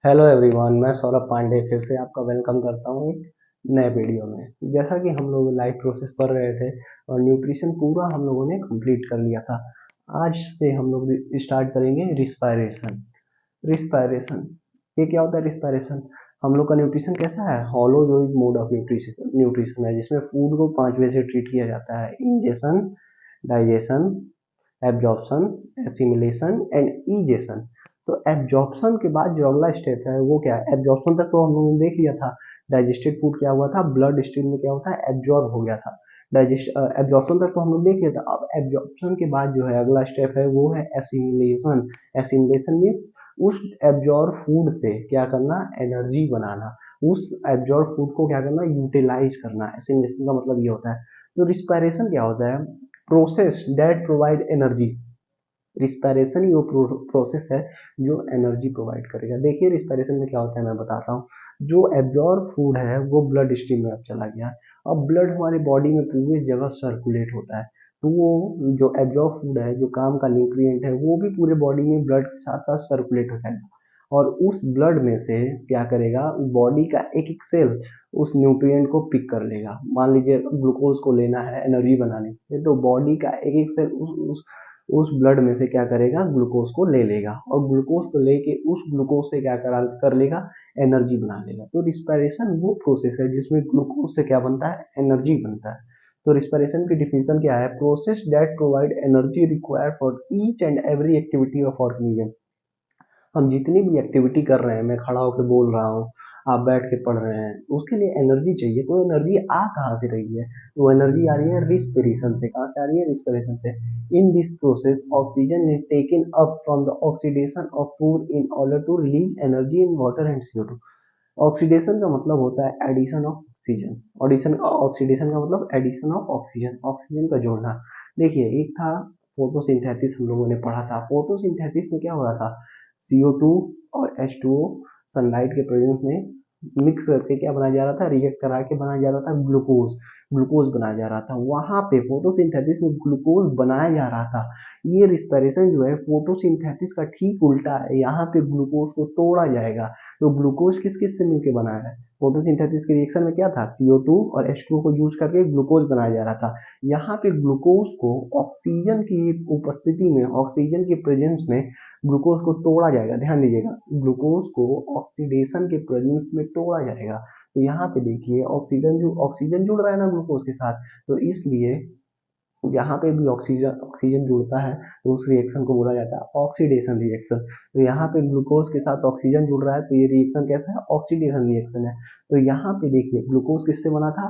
Hello everyone, मैं सौरभ पांडे फिर से आपका वेलकम करता हूँ एक नए वीडियो में। जैसा कि हम लोग लाइफ प्रोसेस पढ़ रहे थे और न्यूट्रिशन पूरा हम लोगों ने कंप्लीट कर लिया था। आज से हम लोग स्टार्ट करेंगे रिस्पायरेशन। रिस्पायरेशन, ये क्या होता है रिस्पायरेशन? हम लोग का न्यूट्रिशन कैसा है? हॉलोजोइक मोड ऑफ न्यूट्रिशन न्यूट्रिशन है, जिसमें फूड को 5 वे से ट्रीट किया जाता है: ingestion, digestion, absorption, assimilation and egestion. तो एब्जॉर्प्शन के बाद जो अगला स्टेप है वो क्या है? एब्जॉर्प्शन तक तो हम लोगों ने देख लिया था। डाइजेस्टेड फूड क्या हुआ था? ब्लड स्ट्रीम में क्या होता है? एब्जॉर्ब हो गया था। डाइजेस्ट एब्जॉर्प्शन तक तो हम लोग देख लिया था। अब एब्जॉर्प्शन के बाद जो है अगला स्टेप है वो है एसिमिलेशन। एसिमिलेशन मीन्स उस एब्जॉर्ब फूड से क्या करना? एनर्जी बनाना। उस एब्जॉर्ब फूड को क्या करना? यूटिलाइज करना। एसिमिलेशन का मतलब ये होता है। तो रिस्पायरेशन क्या होता है? Process that provide energy. Respiration ये प्रोसेस है जो एनर्जी प्रोवाइड करेगा। देखिए रिस्पायरेशन में क्या होता है मैं बताता हूँ। जो एब्जॉर्ब फूड है वो ब्लड स्ट्रीम में अब चला गया है। अब ब्लड हमारे बॉडी में पूरी जगह सर्कुलेट होता है। तो वो जो एब्जॉर्ब फूड है, जो काम का न्यूट्रिएंट है, वो भी पूरे बॉडी में ब्लड के साथ साथ सर्कुलेट हो जाएगा। और उस ब्लड में से क्या करेगा? बॉडी का एक एक सेल उस न्यूट्रिएंट को पिक कर लेगा। मान लीजिए ग्लूकोज को लेना है एनर्जी बनाने के लिए, तो बॉडी का एक एक सेल उस ब्लड में से क्या करेगा? ग्लूकोज को ले लेगा, और ग्लूकोज को लेके उस ग्लूकोज से क्या कर लेगा? एनर्जी बना लेगा। तो रिस्पायरेशन वो प्रोसेस है जिसमें ग्लूकोज से क्या बनता है? एनर्जी बनता है। तो रिस्पायरेशन की डिफिनेशन क्या है? Process that provide energy required for each and every activity of organism. हम जितनी भी एक्टिविटी कर रहे हैं, मैं खड़ा होकर बोल रहा हूँ, आप बैठ के पढ़ रहे हैं, उसके लिए एनर्जी चाहिए। तो एनर्जी आ कहाँ से रही है? वो एनर्जी आ रही है रिस्पिरेशन से। कहाँ से आ रही है? रिस्पिरेशन से। In this process oxygen is taken up from the oxidation of food in order to release energy in water and CO2। Oxidation का मतलब होता है एडिशन ऑफ ऑक्सीजन। ऑक्सीडेशन का मतलब एडिशन ऑफ ऑक्सीजन, ऑक्सीजन का जोड़ना। देखिए एक था फोटोसिंथेसिस, हम लोगों ने पढ़ा था। फोटोसिंथेसिस में क्या हो रहा था? CO2 और H2O सनलाइट के प्रेजेंस में मिक्स करके क्या बनाया जा रहा था? रिएक्ट करा के बनाया जा रहा था ग्लूकोज। ग्लूकोज बनाया जा रहा था। वहां पे फोटोसिंथेसिस में ग्लूकोज बनाया जा रहा था। ये रिस्पिरेशन जो है फोटोसिंथेसिस का ठीक उल्टा है। यहाँ पे ग्लूकोज को तोड़ा जाएगा। तो ग्लूकोज किस किस से मिलकर बना है? फोटोसिंथेसिस के रिएक्शन में क्या था? CO2 और H2O को यूज करके ग्लूकोज बनाया जा रहा था। यहाँ पे ग्लूकोज को ऑक्सीजन की उपस्थिति में, ऑक्सीजन के प्रेजेंस में ग्लूकोज को तोड़ा जाएगा। ध्यान दीजिएगा, ग्लूकोज को ऑक्सीडेशन के प्रेजेंस में तोड़ा जाएगा। तो यहाँ पे देखिए ऑक्सीजन जुड़ रहा है ना ग्लूकोज के साथ, तो इसलिए यहाँ पे भी ऑक्सीजन ऑक्सीजन जुड़ता है तो उस रिएक्शन को बोला जाता है ऑक्सीडेशन रिएक्शन। तो यहाँ पे ग्लूकोज के साथ ऑक्सीजन जुड़ रहा है तो ये रिएक्शन कैसा है? ऑक्सीडेशन रिएक्शन है। तो यहाँ पे देखिए ग्लूकोज किससे बना था?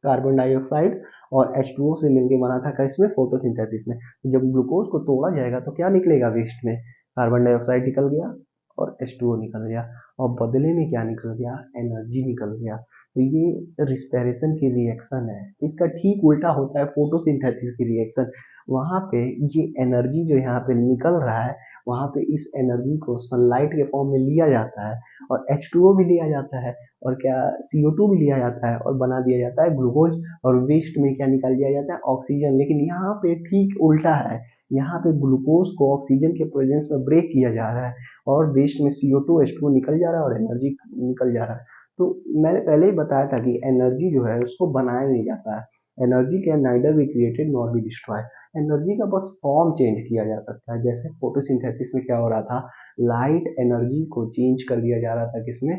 कार्बन डाइऑक्साइड और H2O से मिलकर बना था। किसमें? फोटोसिंथेसिस में। तो जब ग्लूकोज को तोड़ा जाएगा तो क्या निकलेगा वेस्ट में? कार्बन डाइऑक्साइड निकल गया और H2O निकल गया, और बदले में क्या निकल गया? एनर्जी निकल गया। तो ये रिस्पिरेशन की रिएक्शन है। इसका ठीक उल्टा होता है फोटोसिंथेसिस की रिएक्शन। वहां पे ये एनर्जी जो यहाँ पे निकल रहा है, वहां पे इस एनर्जी को सनलाइट के फॉर्म में लिया जाता है, और H2O भी लिया जाता है, और क्या CO2 भी लिया जाता है, और बना दिया जाता है ग्लूकोज। और वेस्ट में क्या निकाल दिया जाता है? ऑक्सीजन। लेकिन यहाँ पे ठीक उल्टा है। यहाँ पे ग्लूकोज को ऑक्सीजन के प्रेजेंस में ब्रेक किया जा रहा है, और वेस्ट में CO2 H2O निकल जा रहा है और एनर्जी निकल जा रहा है। तो मैंने पहले ही बताया था कि एनर्जी जो है उसको बनाया नहीं जाता है। Energy can neither be created nor be destroy. Energy का बस फॉर्म चेंज किया जा सकता है। जैसे फोटोसिंथेसिस में क्या हो रहा था? लाइट एनर्जी को चेंज कर दिया जा रहा था। किसमें?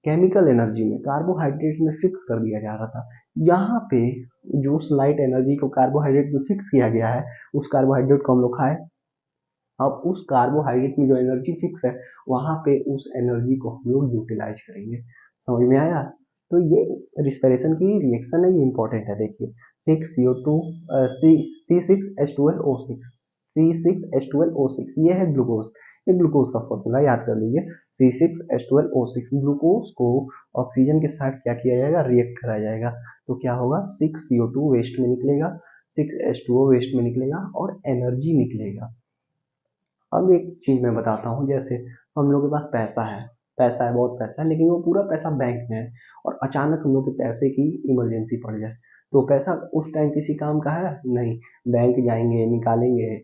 केमिकल एनर्जी में, कार्बोहाइड्रेट में फिक्स कर दिया जा रहा था। यहाँ पे जो उस लाइट एनर्जी को कार्बोहाइड्रेट में फिक्स किया गया है, उस कार्बोहाइड्रेट को हम लोग खाए। अब उस कार्बोहाइड्रेट में जो एनर्जी फिक्स है, वहां पे उस एनर्जी को हम लोग यूटिलाइज करेंगे। समझ में आया? तो ये रिस्पिरेशन की रिएक्शन है, ये इंपॉर्टेंट है। देखिए 6CO2 C6H12O6, C6H12O6 ये है ग्लूकोज। ये ग्लूकोज का फॉर्मूला याद कर लीजिए, C6H12O6। ग्लूकोज को ऑक्सीजन के साथ क्या किया जाएगा? रिएक्ट कराया जाएगा। तो क्या होगा? 6CO2 वेस्ट में निकलेगा, 6H2O वेस्ट में निकलेगा, और एनर्जी निकलेगा। अब एक चीज मैं बताता हूँ। जैसे हम लोग के पास पैसा है, बहुत पैसा है, लेकिन वो पूरा पैसा बैंक में है, और अचानक हम लोग के पैसे की इमरजेंसी पड़ जाए, तो पैसा उस टाइम किसी काम का है नहीं। बैंक जाएंगे, निकालेंगे,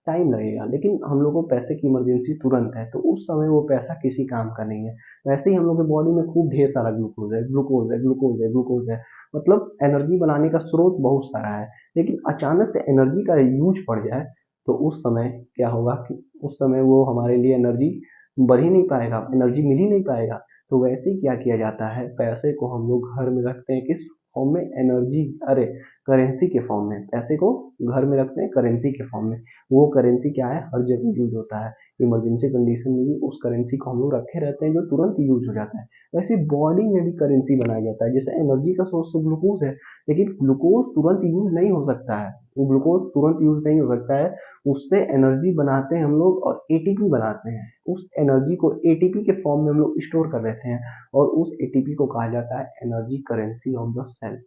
टाइम लगेगा, लेकिन हम लोग को पैसे की इमरजेंसी तुरंत है, तो उस समय वो पैसा किसी काम का नहीं है। वैसे ही हम लोग के बॉडी में खूब ढेर सारा ग्लूकोज है, ग्लूकोज है, ग्लूकोज है, ग्लूकोज है, मतलब एनर्जी बनाने का स्रोत बहुत सारा है। लेकिन अचानक से एनर्जी का यूज बढ़ जाए तो उस समय क्या होगा कि उस समय वो हमारे लिए एनर्जी बढ़ ही नहीं पाएगा, एनर्जी मिल ही नहीं पाएगा। तो वैसे ही क्या किया जाता है, पैसे को हम लोग घर में रखते हैं किस फॉर्म में, एनर्जी, अरे करेंसी के फॉर्म में। पैसे को घर में रखते हैं करेंसी के फॉर्म में। वो करेंसी क्या है, हर जगह यूज होता है। इमरजेंसी कंडीशन में भी उस करेंसी को हम लोग रखे रहते हैं जो तुरंत यूज हो जाता है। वैसे बॉडी में भी करेंसी बनाया जाता है। जैसे एनर्जी का सोर्स तो ग्लूकोज है, लेकिन ग्लूकोज तुरंत यूज नहीं हो सकता है, ग्लूकोज तुरंत यूज नहीं हो सकता है। उससे एनर्जी बनाते हैं हम लोग और एटीपी बनाते हैं। उस एनर्जी को एटीपी के फॉर्म में हम लोग स्टोर कर देते हैं और उस एटीपी को कहा जाता है energy currency of the cell.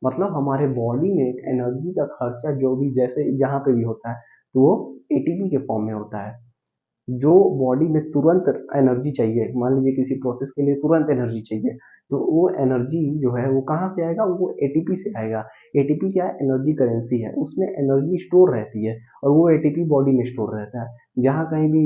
मतलब हमारे बॉडी में एक एनर्जी का खर्चा जो भी जैसे जहाँ पे भी होता है तो वो एटीपी के फॉर्म में होता है। जो बॉडी में तुरंत एनर्जी चाहिए, मान लीजिए किसी प्रोसेस के लिए तुरंत एनर्जी चाहिए, तो वो एनर्जी जो है वो कहाँ से आएगा, वो एटीपी से आएगा। एटीपी क्या है, एनर्जी करेंसी है, उसमें एनर्जी स्टोर रहती है और वो एटीपी बॉडी में स्टोर रहता है। जहाँ कहीं भी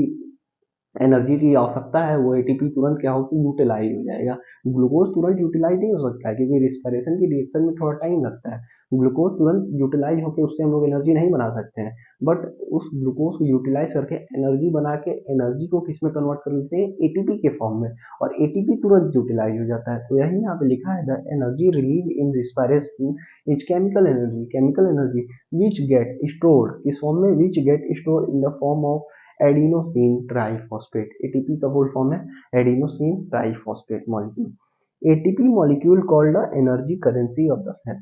एनर्जी की आवश्यकता है वो एटीपी तुरंत क्या होगी, यूटिलाइज हो जाएगा। ग्लूकोज तुरंत यूटिलाइज नहीं हो सकता है क्योंकि रिस्पिरेशन की रिएक्शन में थोड़ा टाइम लगता है। ग्लूकोज तुरंत यूटिलाइज होकर उससे हम लोग एनर्जी नहीं बना सकते हैं, बट उस ग्लूकोज को यूटिलाइज करके एनर्जी बना के एनर्जी को किस में कन्वर्ट कर लेते हैं, एटीपी के फॉर्म में, और एटीपी तुरंत यूटिलाइज हो जाता है। तो यही यहाँ पे लिखा है, the energy release in respiration is chemical energy, chemical energy which get stored, किस फॉर्म में, which get stored in the form of adenosine triphosphate. ATP का फुल फॉर्म है adenosine triphosphate molecule. ATP molecule called the energy currency of the cell.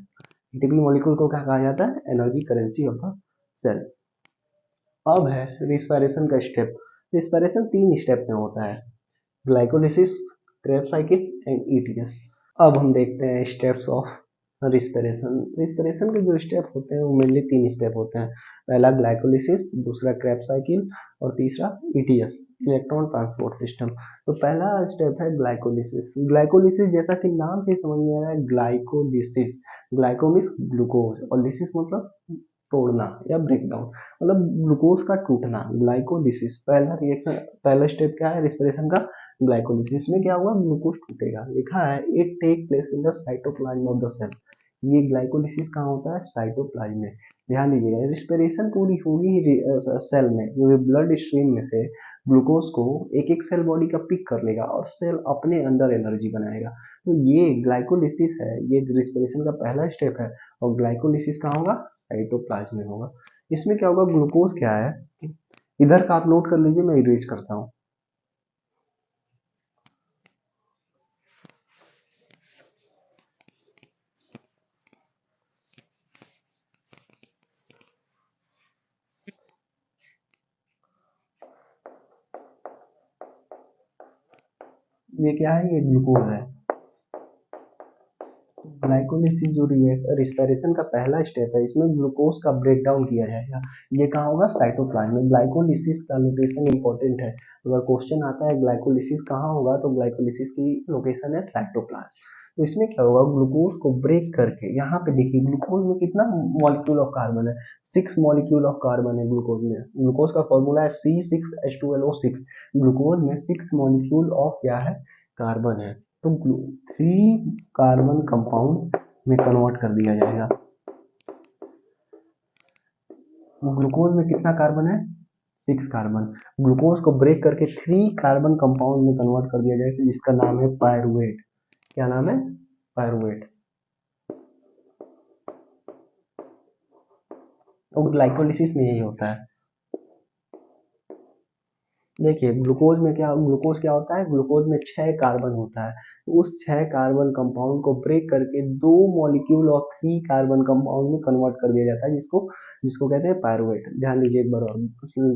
ATP molecule को क्या कहा जाता है, energy currency of the cell. अब है respiration का स्टेप। रिस्पिरेशन 3 स्टेप में होता है, glycolysis, Krebs cycle and ETS. अब हम देखते हैं स्टेप्स ऑफ रिस्पिरेशन। रिस्पिरेशन के जो स्टेप होते हैं वो मेनली 3 स्टेप होते हैं। पहला ग्लाइकोलिसिस, दूसरा क्रेब्स साइकिल और तीसरा ईटीएस, इलेक्ट्रॉन ट्रांसपोर्ट सिस्टम। तो पहला स्टेप है ग्लाइकोलिसिस। ग्लाइकोलिसिस जैसा कि नाम से समझ में आ रहा है, ग्लाइकोलिसिस, ग्लाइको मीन्स ग्लूकोज और लिसिस मतलब तोड़ना या ब्रेक डाउन, मतलब ग्लूकोज का टूटना, ग्लाइकोलिसिस। पहला रिएक्शन, पहला स्टेप क्या है रिस्पिरेशन का, ग्लाइकोलिसिस में क्या हुआ, ग्लूकोज टूटेगा। लिखा है it take place in the cytoplasm of the cell. ये ग्लाइकोलिसिस कहाँ होता है, साइटोप्लाज्म में। ध्यान दीजिएगा, रिस्पिरेशन पूरी होगी ही सेल में, क्योंकि ब्लड स्ट्रीम में से ग्लूकोज को एक एक सेल बॉडी का पिक कर लेगा और सेल अपने अंदर एनर्जी बनाएगा। तो ये ग्लाइकोलिसिस है, ये रिस्पिरेशन का पहला स्टेप है। और ग्लाइकोलिसिस कहाँ होगा, साइटोप्लाज्म में होगा। इसमें क्या होगा, ग्लूकोज क्या है, इधर का आप नोट कर लीजिए, मैं इरेज करता हूँ। ये क्या है, ये ग्लूकोज है। ग्लाइकोलिसिस जो रिस्पिरेशन का पहला स्टेप है, इसमें ग्लूकोज का ब्रेक डाउन किया जाएगा। ये कहाँ होगा, साइटोप्लाज्म में। ग्लाइकोलिसिस का लोकेशन इंपॉर्टेंट है, अगर क्वेश्चन आता है ग्लाइकोलिसिस कहाँ होगा तो ग्लाइकोलिसिस की लोकेशन है साइटोप्लाज्म। तो इसमें क्या होगा, ग्लूकोज को ब्रेक करके, यहाँ पे देखिए ग्लूकोज में कितना मॉलिक्यूल ऑफ कार्बन है, 6 मॉलिक्यूल ऑफ कार्बन है ग्लूकोज में। ग्लूकोज का फॉर्मूला है C6H12O6। ग्लूकोज में 6 मॉलिक्यूल ऑफ क्या है, कार्बन है। तो 3 कार्बन कंपाउंड में कन्वर्ट कर दिया जाएगा। ग्लूकोज में कितना कार्बन है, 6 कार्बन। ग्लूकोज को ब्रेक करके 3 कार्बन कंपाउंड में कन्वर्ट कर दिया जाएगा, जिसका नाम है पायरुवेट। क्या नाम है, पायरुवेट। तो ग्लाइकोलिसिस में यही होता है। देखिए ग्लूकोज क्या होता है, ग्लूकोज में 6 कार्बन होता है। तो उस 6 कार्बन कंपाउंड को ब्रेक करके 2 मॉलिक्यूल ऑफ 3 कार्बन कंपाउंड में कन्वर्ट कर दिया जाता है, जिसको जिसको कहते हैं पायरुवेट। ध्यान दीजिए एक बार और,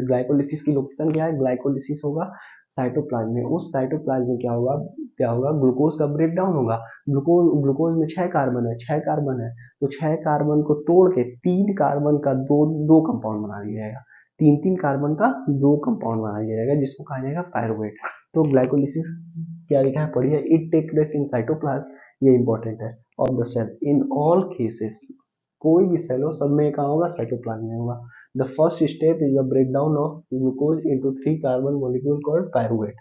ग्लाइकोलिसिस की लोकेशन क्या है, ग्लाइकोलिसिस होगा साइटोप्लाज्म में। उस साइटोप्लाज्म में क्या होगा, ग्लूकोज का ब्रेक डाउन होगा। ग्लूकोज में 6 कार्बन है, 6 कार्बन है, तो 6 कार्बन को तोड़ के 3 कार्बन का दो दो कंपाउंड बना दिया जाएगा। 3 कार्बन का 2 कंपाउंड बना दिया जाएगा, जिसको कहा जाएगा पायरुवेट। तो ग्लाइकोलिसिस क्या लिखा है, पढ़िए, it take place in cytoplasm, ये इंपॉर्टेंट है, of the cell in all cases. कोई भी सेल हो, सब में कहाँ होगा, साइटोप्लाज्म में होगा। The first step is the breakdown of glucose into 3 carbon molecule called pyruvate.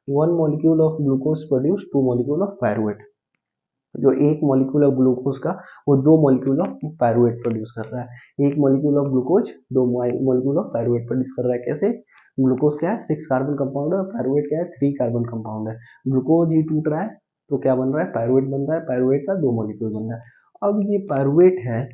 One molecule of glucose produce 2 molecule of pyruvate. जो एक मॉलिक्यूल ऑफ ग्लूकोज का वो 2 मॉलिक्यूल ऑफ पायरुवेट प्रोड्यूस कर रहा है। एक molecule of glucose 2 molecule of pyruvate produce कर रहा है। कैसे? ग्लूकोज क्या है 6 कार्बन कंपाउंड है और पायरुवेट क्या है 3 कार्बन कंपाउंड है। ग्लूकोज ही टूट रहा है तो क्या बन रहा है पायरुवेट बन रहा है। पायरुवेट का 2 मॉलिक्यूल बन रहा है। अब ये पायरुवेट है,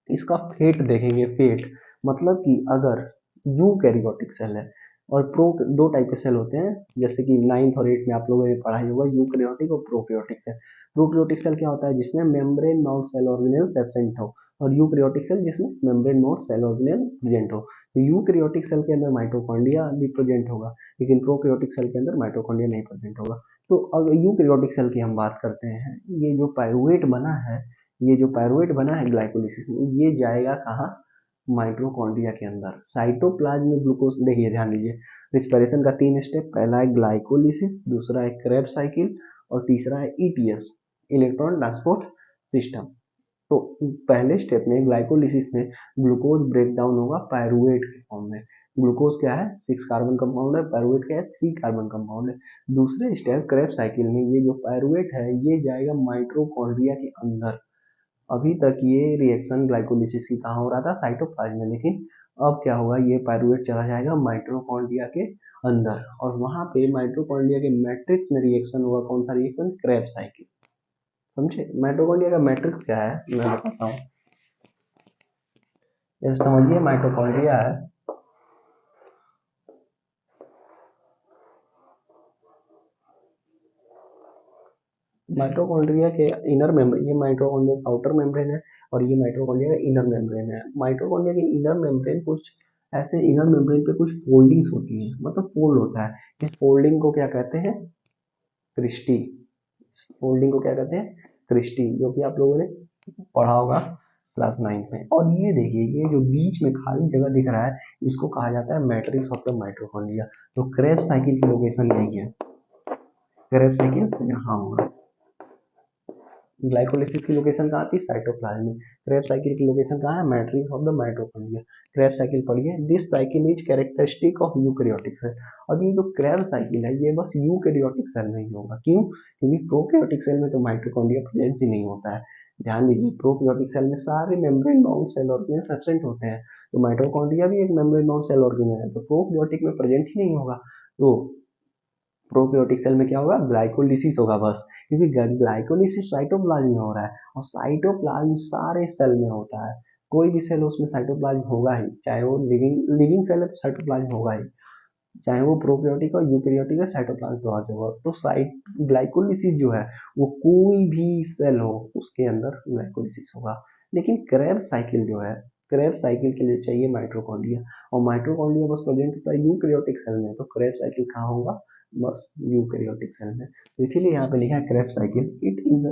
इसका फेट देखेंगे। फेट मतलब कि अगर यूकैरियोटिक सेल है और दो टाइप के सेल होते हैं, जैसे कि 9th और 8th में आप लोगों ने पढ़ाई होगा यूकैरियोटिक और प्रोकैरियोटिक सेल। प्रोकैरियोटिक सेल क्या होता है? जिसमें membrane mouth cell organelles absent हो, और यूकैरियोटिक सेल जिसमें membrane mouth cell organelle present हो। तो यूकैरियोटिक सेल के अंदर माइटोकॉन्ड्रिया भी प्रेजेंट होगा, लेकिन प्रोकैरियोटिक सेल के अंदर माइटोकॉन्ड्रिया नहीं प्रेजेंट होगा। तो अगर यूकैरियोटिक सेल की हम बात करते हैं, ये जो पायरुवेट बना है, ये जो पायरुवेट बना है ग्लाइकोलिसिस में, ये जाएगा कहाँ? माइटोकॉन्ड्रिया के अंदर। साइटोप्लाज्म में ग्लूकोज, देखिए ध्यान दीजिए, रिस्पिरेशन का 3 स्टेप। पहला है ग्लाइकोलिसिस, दूसरा है क्रेब्स साइकिल और तीसरा है ईटीएस, इलेक्ट्रॉन ट्रांसपोर्ट सिस्टम। तो पहले स्टेप में ग्लाइकोलिसिस में ग्लूकोज ब्रेक डाउन होगा पायरुवेट के फॉर्म में। ग्लूकोज क्या है 6 कार्बन कंपाउंड है, पायरुवेट क्या है 3 कार्बन कंपाउंड है। दूसरे स्टेप क्रेब्स साइकिल में ये जो पायरुवेट है ये जाएगा माइटोकॉन्ड्रिया के अंदर। अभी तक ये रिएक्शन ग्लाइकोलिसिस की कहाँ हो रहा था? साइटोप्लाज्म में। लेकिन अब क्या होगा? ये पायरुवेट चला जाएगा माइटोकॉन्ड्रिया के अंदर और वहां पे माइटोकॉन्ड्रिया के मैट्रिक्स में रिएक्शन होगा। कौन सा रिएक्शन? Krebs cycle. समझे? माइटोकॉन्ड्रिया का मैट्रिक्स क्या है मैं बताता हूँ। जैसे समझिए माइटोकॉन्ड्रिया है, माइटोकॉन्ड्रिया के इनर मेम्ब्रेन, ये माइटोकॉन्ड्रिया का आउटर मेम्ब्रेन है और ये माइटोकॉन्ड्रिया का इनर मेम्ब्रेन है। माइटोकॉन्ड्रिया के इनर मेम्ब्रेन कुछ ऐसे, इनर मेम्ब्रेन पे कुछ फोल्डिंग्स होती हैं, मतलब फोल्ड होता है। इस फोल्डिंग को क्या कहते हैं? क्रिस्टी। फोल्डिंग को क्या कहते हैं? क्रिस्टी, जो कि आप लोगों ने पढ़ा होगा क्लास 9th में। और ये देखिए, ये जो बीच में खाली जगह दिख रहा है इसको कहा जाता है मैट्रिक्स ऑफ द माइटोकॉन्ड्रिया। तो क्रेब्स साइकिल की लोकेशन यही है। क्रेब्स साइकिल यहाँ होगा। ग्लाइकोलिसिस की लोकेशन कहाँ थी? साइटोप्लाज्म में। क्रेब्स साइकिल की लोकेशन कहाँ है? Matrix of the mitochondria. Krebs cycle पढ़िए। This cycle is characteristic of eukaryotic cell. अब ये जो क्रेब्स साइकिल है ये बस यूकैरियोटिक सेल में ही होगा। क्यों? क्योंकि प्रोकैरियोटिक सेल में तो माइटोकॉन्ड्रिया प्रेजेंस ही नहीं होता है। ध्यान दीजिए, प्रोकैरियोटिक सेल में सारे membrane bound cell organelles absent होते हैं। तो माइटोकॉन्ड्रिया भी एक मेम्ब्रेन बाउंड सेल ऑर्गेनेल है, तो प्रोकैरियोटिक में प्रेजेंट ही नहीं होगा। तो प्रोकैरियोटिक सेल में क्या होगा? ग्लाइकोलिसिस होगा बस, क्योंकि ग्लाइकोलिसिस साइटोप्लाज्म में हो रहा है और साइटोप्लाज्म सारे सेल में होता है। कोई भी सेल उसमें साइटोप्लाज्म होगा ही, चाहे वो लिविंग सेल है तो साइटोप्लाज्म होगा ही, चाहे वो प्रोकैरियोटिक और यूकैरियोटिक है साइटोप्लाज्म तो आज होगा। तो साइट ग्लाइकोलिसिस जो है वो कोई भी सेल हो उसके अंदर ग्लाइकोलिसिस होगा। लेकिन क्रेब्स साइकिल जो है, क्रेब्स साइकिल के लिए चाहिए माइटोकॉन्ड्रिया, और माइटोकॉन्ड्रिया बस प्रेजेंट होता है यूकैरियोटिक सेल में। तो क्रेब्स साइकिल कहाँ होगा? बस यूकैरियोटिक सेल में। तो इसीलिए यहाँ पे लिखा है Krebs cycle. It is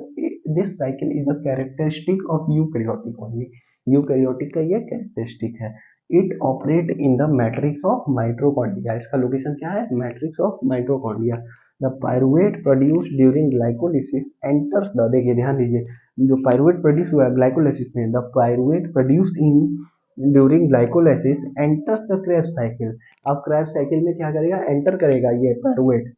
this cycle is a characteristic of eukaryotic only. Eukaryotic का ये कैरेक्टरिस्टिक है। It operate in the matrix of mitochondria. इसका लोकेशन क्या है? Matrix of mitochondria. The pyruvate produce during glycolysis enters the, देखिए ध्यान दीजिए, जो पायरुवेट प्रोड्यूस हुआ है ग्लाइकोलिसिस में, the pyruvate produce in during glycolysis enters the Krebs cycle. अब क्रेब्स साइकिल में क्या करेगा? एंटर करेगा ये pyruvate,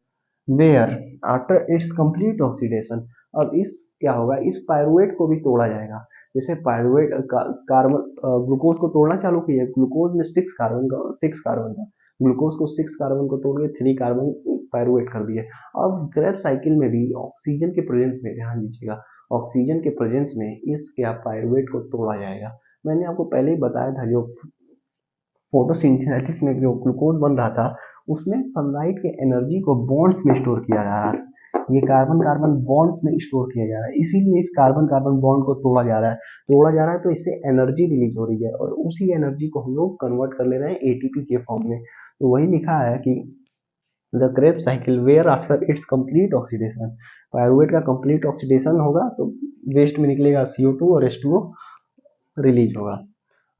where after its complete oxidation. अब इस क्या होगा? इस पायरुवेट को भी तोड़ा जाएगा। जैसे पायरुवेट कार्बन ग्लूकोज को तोड़ना चालू किया, ग्लूकोज में 6 कार्बन था, ग्लूकोज को 6 कार्बन को तोड़ के 3 कार्बन पायरुवेट कर दिए। अब क्रेब्स साइकिल में भी ऑक्सीजन के प्रेजेंस में, ध्यान दीजिएगा, ऑक्सीजन के प्रेजेंस में इस क्या पायरुवेट को तोड़ा जाएगा। मैंने आपको पहले ही बताया था, जो फोटोसिंथेसिस में जो ग्लूकोज बन रहा था उसमें सनलाइट के एनर्जी को बॉन्ड्स में स्टोर किया जा रहा है। ये कार्बन कार्बन बॉन्ड्स में स्टोर किया जा रहा है, इसीलिए इस कार्बन कार्बन बॉन्ड को तोड़ा जा रहा है। तोड़ा जा रहा है तो इससे एनर्जी रिलीज हो रही है और उसी एनर्जी को हम लोग कन्वर्ट कर ले रहे हैं एटीपी के फॉर्म में। तो वही लिखा है कि the Krebs cycle where after its complete oxidation. Pyruvate का कंप्लीट ऑक्सीडेशन होगा तो वेस्ट में निकलेगा CO2 और H2O रिलीज होगा।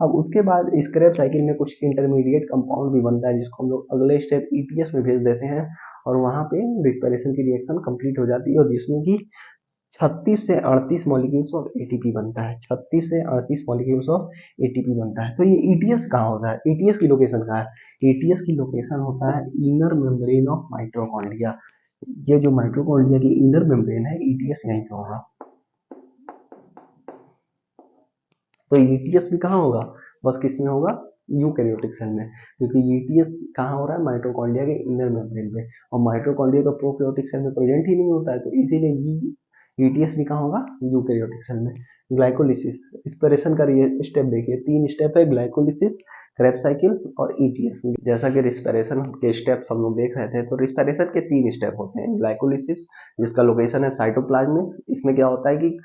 अब उसके बाद इस क्रेब्स साइकिल में कुछ इंटरमीडिएट कंपाउंड भी बनता है जिसको हम लोग अगले स्टेप ईटीएस में भेज देते हैं और वहां पे रिस्पिरेशन की रिएक्शन कंप्लीट हो जाती है और जिसमें कि 36 से 38 मॉलिक्यूल्स ऑफ एटीपी बनता है। 36 से 38 मॉलिक्यूल्स ऑफ एटीपी बनता है। तो ये ईटीएस कहाँ होता है? ईटीएस की लोकेशन कहाँ है? ईटीएस की लोकेशन होता है इनर मेम्ब्रेन ऑफ माइटोकॉन्ड्रिया। ये जो माइटोकॉन्ड्रिया की इनर मेम्ब्रेन है, ईटीएस यहीं पे होगा। तो ईटीएस भी कहाँ होगा? बस किसमें होगा? यूकैरियोटिक सेल में, क्योंकि ईटीएस कहाँ हो रहा है? माइटोकॉन्ड्रिया के इनर मेम्ब्रेन में, और माइटोकॉन्ड्रिया तो प्रोकैरियोटिक सेल में प्रेजेंट ही नहीं होता है, तो इसीलिए ईटीएस भी कहाँ होगा? यूकैरियोटिक सेल में। ग्लाइकोलिसिस, रिस्पिरेशन का स्टेप देखिए, 3 स्टेप है, ग्लाइकोलिसिस, क्रेब्स साइकिल और ईटीएस। जैसा कि रिस्पिरेशन के स्टेप्स हम लोग देख रहे थे, तो रिस्पिरेशन के 3 स्टेप होते हैं। ग्लाइकोलिसिस, जिसका लोकेशन है साइटोप्लाज्म में, इसमें क्या होता है कि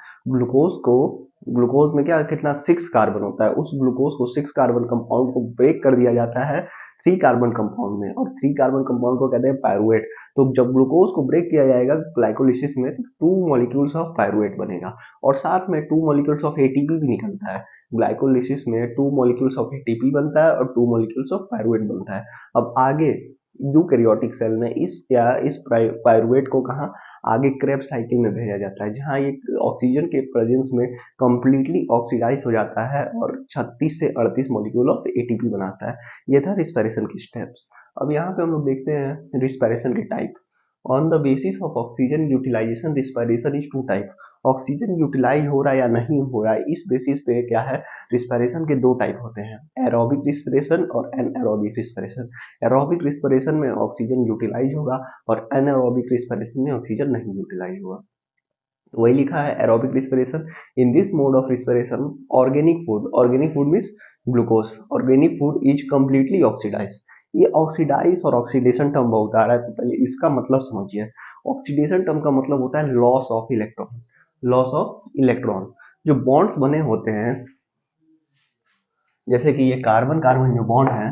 ग्लूकोज में क्या कितना 6 कार्बन होता है, उस ग्लूकोज को 6 कार्बन कंपाउंड को ब्रेक कर दिया जाता है 3 कार्बन कंपाउंड में, और 3 कार्बन कंपाउंड को कहते हैं पायरुवेट। तो जब ग्लूकोज को ब्रेक किया जाएगा ग्लाइकोलिसिस में, तो 2 मॉलिक्यूल्स ऑफ पायरुवेट बनेगा, और साथ में 2 मॉलिक्यूल्स ऑफ एटीपी भी निकलता है। ग्लाइकोलिसिस में 2 मॉलिक्यूल्स ऑफ एटीपी बनता है और 2 मॉलिक्यूल्स ऑफ पायरुवेट बनता है। अब आगे यूकैरियोटिक सेल में इस पायरुवेट को कहा आगे क्रेब्स साइकिल में भेजा जाता है, जहां ये ऑक्सीजन के प्रेजेंस में कंप्लीटली ऑक्सीडाइज हो जाता है और 36 से 38 मॉलिक्यूल ऑफ एटीपी बनाता है। ये था रिस्पिरेशन की स्टेप्स। अब यहाँ पे हम लोग देखते हैं रिस्पिरेशन के type. On the basis of oxygen utilisation, respiration is 2 type. Oxygen utilise हो रहा है या नहीं हो रहा है, इस बेसिस पे क्या है, रिस्पिरेशन के 2 टाइप होते हैं, एरोबिक रिस्पिरेशन और एनएरोबिक रिस्पिरेशन। एरोबिक रिस्पिरेशन में ऑक्सीजन यूटिलाइज होगा और एनएरोबिक रिस्पिरेशन में ऑक्सीजन नहीं यूटिलाइज होगा। तो वही लिखा है aerobic respiration. In this mode of respiration organic food means glucose, organic food is completely oxidise. ये ऑक्सीडाइज और ऑक्सीडेशन टर्म बहुत आ रहा है, तो पहले इसका मतलब समझिए। ऑक्सीडेशन टर्म का मतलब होता है loss of electron. Loss of electron, जो बॉन्ड्स बने होते हैं, जैसे कि ये कार्बन कार्बन जो बॉन्ड है,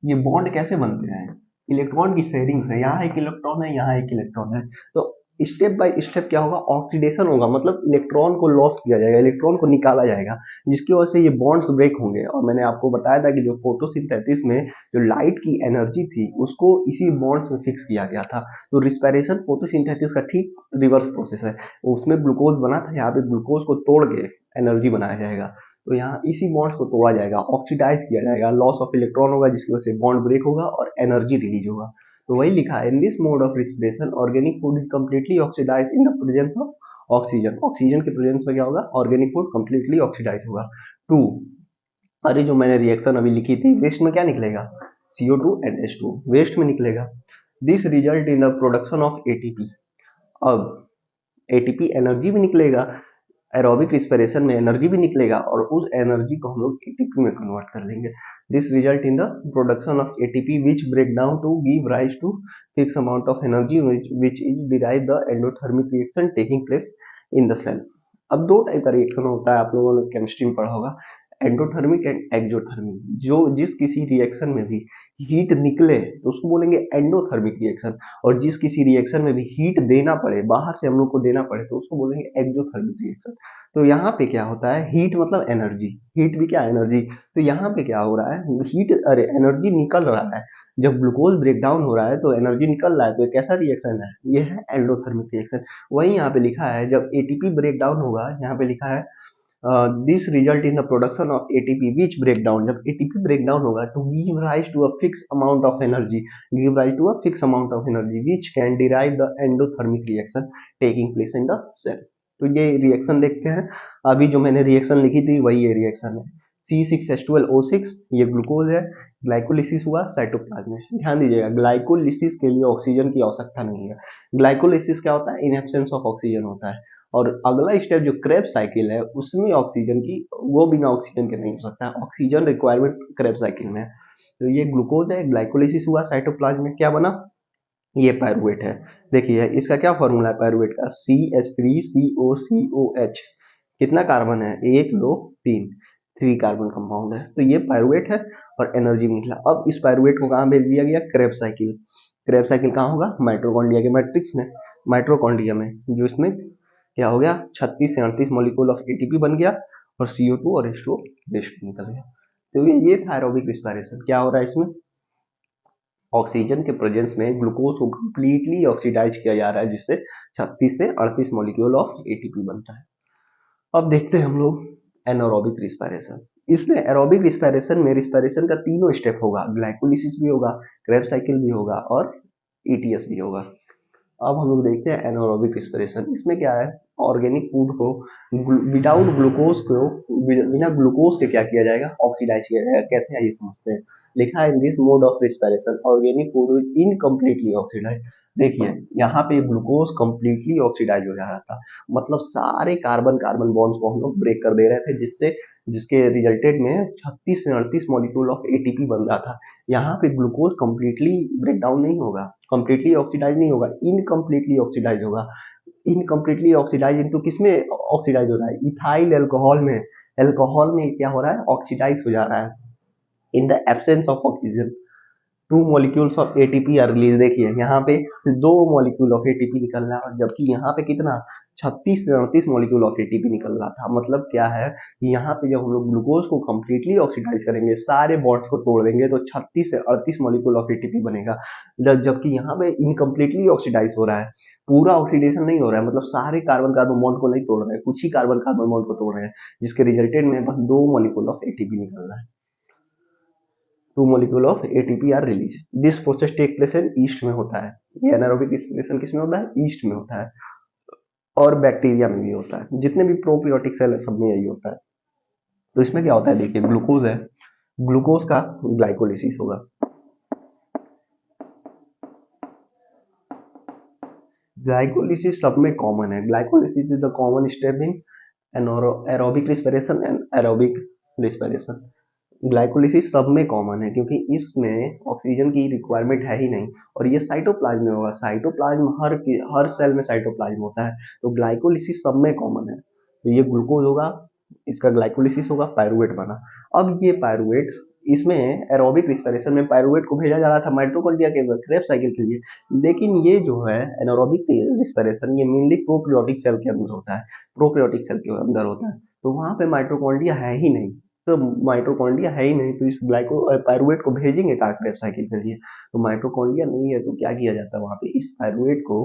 ये बॉन्ड कैसे बनते हैं? इलेक्ट्रॉन की शेयरिंग से। यहाँ एक इलेक्ट्रॉन है, यहाँ एक इलेक्ट्रॉन है, तो स्टेप बाय स्टेप क्या होगा, ऑक्सीडेशन होगा, मतलब इलेक्ट्रॉन को लॉस किया जाएगा, इलेक्ट्रॉन को निकाला जाएगा, जिसकी वजह से ये बॉन्ड्स ब्रेक होंगे। और मैंने आपको बताया था कि जो फोटोसिंथेसिस में जो लाइट की एनर्जी थी, उसको इसी बॉन्ड्स में फिक्स किया गया था। तो रिस्पिरेशन फोटोसिंथेसिस का ठीक रिवर्स प्रोसेस है। उसमें ग्लूकोज बना था, यहाँ पे ग्लूकोज को तोड़ के एनर्जी बनाया जाएगा। तो यहाँ इसी बॉन्ड्स को तोड़ा जाएगा, ऑक्सीडाइज किया जाएगा, लॉस ऑफ इलेक्ट्रॉन होगा, जिसकी वजह से बॉन्ड ब्रेक होगा और एनर्जी रिलीज होगा। तो वही लिखा है, in this mode of respiration organic food is completely oxidise in the presence of oxygen. Oxygen के प्रेजेंस में क्या होगा, ऑर्गेनिक फूड कम्प्लीटली ऑक्सीडाइज होगा। 2, अरे जो मैंने रिएक्शन अभी लिखी थी, वेस्ट में क्या निकलेगा, CO2 एंड H2 वेस्ट में निकलेगा। This result in the production of ATP. अब एटीपी एनर्जी भी निकलेगा, एरोबिक रिस्पिरेशन में एनर्जी भी निकलेगा, और उस एनर्जी को हम लोग एटीपी में कन्वर्ट कर लेंगे। This result in the production of ATP which break down to give rise to fix amount of energy which is derive the endothermic reaction taking place in the cell. अब 2 type का reaction होता है, आप लोगों ने chemistry में पढ़ा होगा, एंडोथर्मिक एंड एक्सोथर्मिक। जो जिस किसी रिएक्शन में भी हीट निकले तो उसको बोलेंगे एंडोथर्मिक रिएक्शन, और जिस किसी रिएक्शन में भी हीट देना पड़े, बाहर से हम लोग को देना पड़े, तो उसको बोलेंगे एक्सोथर्मिक रिएक्शन। तो यहाँ पे क्या होता है, हीट मतलब एनर्जी, हीट भी क्या एनर्जी। तो यहाँ पे क्या हो रहा है, हीट अरे एनर्जी निकल रहा है, जब ग्लूकोज ब्रेक डाउन हो रहा है तो एनर्जी निकल रहा है, तो कैसा रिएक्शन है, ये है एंडोथर्मिक रिएक्शन। वही यहाँ पे लिखा है, जब एटीपी ब्रेक डाउन होगा, यहाँ पे लिखा है this result in the production of ATP which break down, जब एटीपी ब्रेक डाउन होगा to give rise to a fix amount of energy, give rise to a fix amount of energy which can derive the endothermic reaction taking place in the cell. तो ये reaction देखते हैं। अभी जो मैंने reaction लिखी थी वही ये रिएक्शन है, C6H12O6, ये ग्लूकोज है, ग्लाइकोलिसिस हुआ साइटोप्लाज्म में। ध्यान दीजिएगा, ग्लाइकोलिसिस के लिए ऑक्सीजन की आवश्यकता नहीं है। ग्लाइकोलिसिस क्या होता है, इन एब्सेंस ऑफ ऑक्सीजन होता है। और अगला स्टेप जो क्रेब्स साइकिल है, उसमें ऑक्सीजन की, वो बिना ऑक्सीजन के नहीं हो सकता है, ऑक्सीजन रिक्वायरमेंट क्रेब्स साइकिल में है। तो ये ग्लूकोज है, ग्लाइकोलिसिस हुआ साइटोप्लाज्म में, क्या बना, ये पायरुवेट है। देखिए इसका क्या फॉर्मूला है पायरुवेट का, CH3COCOH। कितना कार्बन है, 1 2 3, 3 कार्बन कंपाउंड है, तो ये पायरुवेट है और एनर्जी निकला। अब इस पायरुवेट को कहाँ भेज दिया गया, क्रेब्स साइकिल। क्रेब्स साइकिल कहाँ होगा, माइटोकॉन्ड्रिया के मैट्रिक्स में, माइटोकॉन्ड्रिया में, जो इसमें क्या हो गया, 36 से 38 मॉलिक्यूल ऑफ एटीपी बन गया, और CO2 और H2 वेस्ट निकल गया। तो ये था एरोबिक रिस्पिरेशन। क्या हो रहा है इसमें, ऑक्सीजन के प्रेजेंस में ग्लूकोज को कंप्लीटली ऑक्सीडाइज किया जा रहा है, जिससे 36 से 38 मॉलिक्यूल ऑफ एटीपी बनता है। अब देखते हैं हम लोग एनारोबिक रिस्पायरेशन। इसमें एरोबिक रिस्पायरेशन में रिस्पायरेशन का तीनों स्टेप होगा, ग्लाइकोलिसिस भी होगा, क्रेब्स साइकिल भी होगा और ईटीएस भी होगा। अब हम लोग देखते हैं एनारोबिक रिस्पिरेशन। इसमें क्या है, ऑर्गेनिक फूड को विदाउट ग्लूकोज को, बिना ग्लूकोज के क्या किया जाएगा, ऑक्सीडाइज किया जाएगा। कैसे है ये समझते हैं। लिखा है in this mode of respiration organic food is incompletely oxidise. देखिए यहाँ पे ग्लूकोज कंप्लीटली ऑक्सीडाइज हो जा रहा था, मतलब सारे कार्बन कार्बन बॉन्ड्स को हम लोग ब्रेक कर दे रहे थे, जिसके रिजल्टेड में 36 से 38 मॉलिक्यूल ऑफ एटीपी बन रहा था। यहाँ पे ग्लूकोज कंप्लीटली ब्रेक डाउन नहीं होगा, कंप्लीटली ऑक्सीडाइज नहीं होगा, इनकम्प्लीटली ऑक्सीडाइज होगा। इनकम्प्लीटली ऑक्सीडाइज इनटू किसमें ऑक्सीडाइज हो रहा है, इथाइल अल्कोहल में। अल्कोहल में क्या हो रहा है, ऑक्सीडाइज हो जा रहा है in the absence of oxygen. 2 molecules of ATP are release. देखिए यहाँ पे 2 मॉलिक्यूल ऑफ एटीपी निकल रहा है, जबकि यहाँ पे कितना 36 से 38 मॉलिक्यूल ऑफ एटीपी निकल रहा था। मतलब क्या है, यहाँ पे जब हम लोग ग्लूकोज को कंप्लीटली ऑक्सीडाइज करेंगे, सारे बॉन्ड्स को तोड़ देंगे, तो 36 से 38 मॉलिक्यूल ऑफ एटीपी बनेगा। जबकि यहाँ पे इनकम्प्लीटली ऑक्सीडाइज हो रहा है, पूरा ऑक्सीडेशन नहीं हो रहा है, मतलब सारे कार्बन कार्बन बॉन्ड को नहीं तोड़ रहे हैं, कुछ ही कार्बन कार्बन बॉन्ड को तोड़ रहे हैं, जिसके रिजल्टेड में बस 2 मॉलिक्यूल ऑफ एटीपी निकल रहा है। 2 molecule of ATP are released. This process take place in yeast में होता है। ये anaerobic respiration किसमें होता है, yeast में होता है, और बैक्टीरिया में भी होता है। जितने भी प्रोबियोटिक सेल है सब में यही होता है। तो इसमें क्या होता है, देखिए ग्लूकोज है, ग्लूकोज का ग्लाइकोलिसिस होगा। ग्लाइकोलिसिस सब में कॉमन है। Glycolysis is the common step in aerobic respiration and aerobic respiration. Glycolysis सब में कॉमन है, क्योंकि इसमें ऑक्सीजन की रिक्वायरमेंट है ही नहीं, और ये साइटोप्लाज्म में होगा। साइटोप्लाज्म हर सेल में साइटोप्लाज्म होता है, तो ग्लाइकोलिसिस सब में कॉमन है। तो ये ग्लूकोज होगा, इसका ग्लाइकोलिसिस होगा, पायरुवेट बना। अब ये पायरुवेट, इसमें एरोबिक रिस्पिरेशन में पायरुवेट को भेजा जा रहा था माइटोकॉन्ड्रिया के अंदर क्रेब्स साइकिल के लिए, लेकिन ये जो है एनारोबिक रिस्पिरेशन ये मेनली प्रोकैरियोटिक सेल के अंदर होता है, प्रोकैरियोटिक सेल के अंदर होता है। तो वहां पे माइटोकॉन्ड्रिया है ही नहीं, तो माइटोकॉन्ड्रिया है ही नहीं, तो इस ग्लाइको पायरुवेट को भेजेंगे कहाँ क्रेब्स साइकिल के लिए। तो माइटोकॉन्ड्रिया नहीं है, तो क्या किया जाता है वहां पे, इस पायरुवेट को